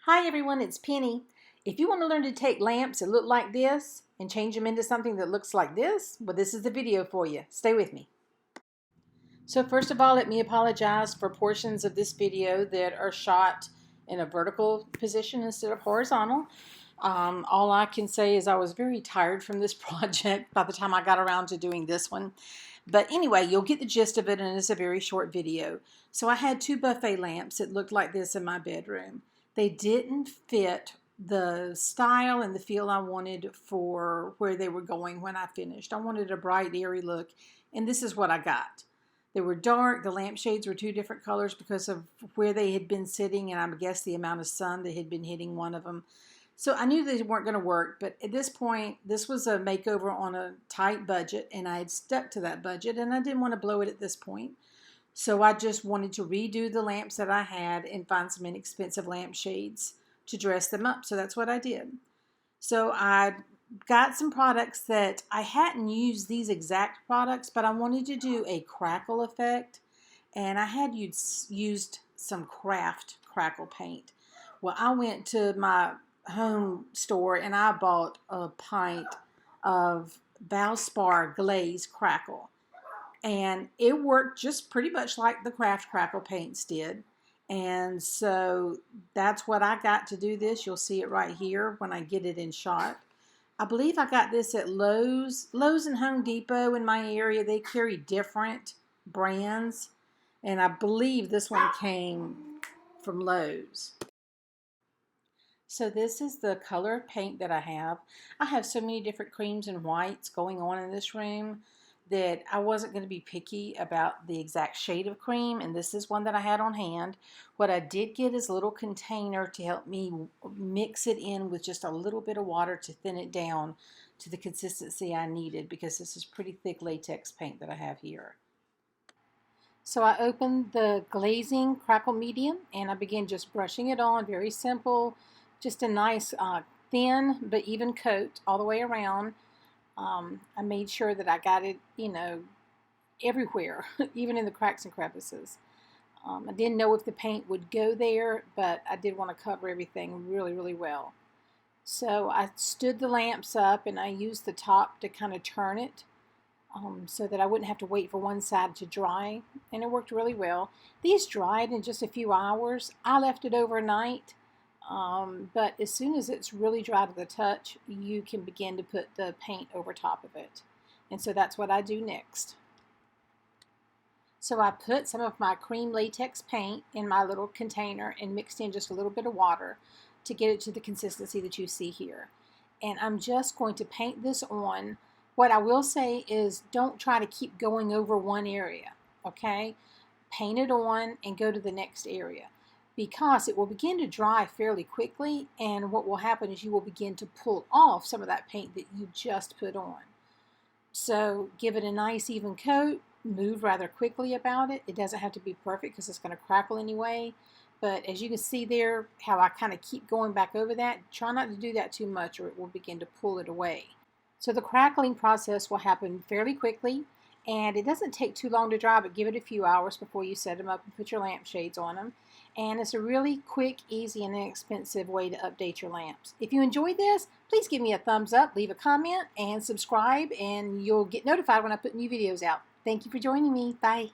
Hi everyone, it's Penny. If you want to learn to take lamps that look like this and change them into something that looks like this, well, this is the video for you. Stay with me. So first of all, let me apologize for portions of this video that are shot in a vertical position instead of horizontal. All I can say is I was very tired from this project by the time I got around to doing this one. But anyway, you'll get the gist of it, and it's a very short video. So I had two buffet lamps that looked like this in my bedroom. They didn't fit the style and the feel I wanted for where they were going when I finished. I wanted a bright, airy look, and this is what I got. They were dark. The lampshades were two different colors because of where they had been sitting, and I guess the amount of sun that had been hitting one of them. So I knew they weren't going to work, but at this point, this was a makeover on a tight budget, and I had stuck to that budget, and I didn't want to blow it at this point. So I just wanted to redo the lamps that I had and find some inexpensive lampshades to dress them up. So that's what I did. So I got some products that I hadn't used these exact products, but I wanted to do a crackle effect, and I had used some crackle paint. Well, I went to my home store and I bought a pint of Valspar Glaze Crackle, and it worked just pretty much like the Crackle paints did. And so that's what I got to do this. You'll see it right here when I get it in shot. I believe I got this at Lowe's and Home Depot in my area. They carry different brands, and I believe this one came from Lowe's. So this is the color paint that I have. I have so many different creams and whites going on in this room that I wasn't going to be picky about the exact shade of cream, and this is one that I had on hand. What I did get is a little container to help me mix it in with just a little bit of water to thin it down to the consistency I needed, because this is pretty thick latex paint that I have here. So I opened the glazing crackle medium and I began just brushing it on, very simple, just a nice thin but even coat all the way around. I made sure that I got it, everywhere, even in the cracks and crevices. I didn't know if the paint would go there, but I did want to cover everything really, really well. So I stood the lamps up and I used the top to kind of turn it so that I wouldn't have to wait for one side to dry, and it worked really well. These dried in just a few hours. I left it overnight. But as soon as it's really dry to the touch, you can begin to put the paint over top of it. And so that's what I do next. So I put some of my cream latex paint in my little container and mixed in just a little bit of water to get it to the consistency that you see here. And I'm just going to paint this on. What I will say is don't try to keep going over one area, okay? Paint it on and go to the next area, because it will begin to dry fairly quickly, and what will happen is you will begin to pull off some of that paint that you just put on. So give it a nice even coat, move rather quickly about it. It doesn't have to be perfect because it's going to crackle anyway, but as you can see there, how I kind of keep going back over that, try not to do that too much or it will begin to pull it away. So the crackling process will happen fairly quickly, and it doesn't take too long to dry, but give it a few hours before you set them up and put your lampshades on them. And it's a really quick, easy, and inexpensive way to update your lamps. If you enjoyed this, please give me a thumbs up, leave a comment, and subscribe, and you'll get notified when I put new videos out. Thank you for joining me. Bye.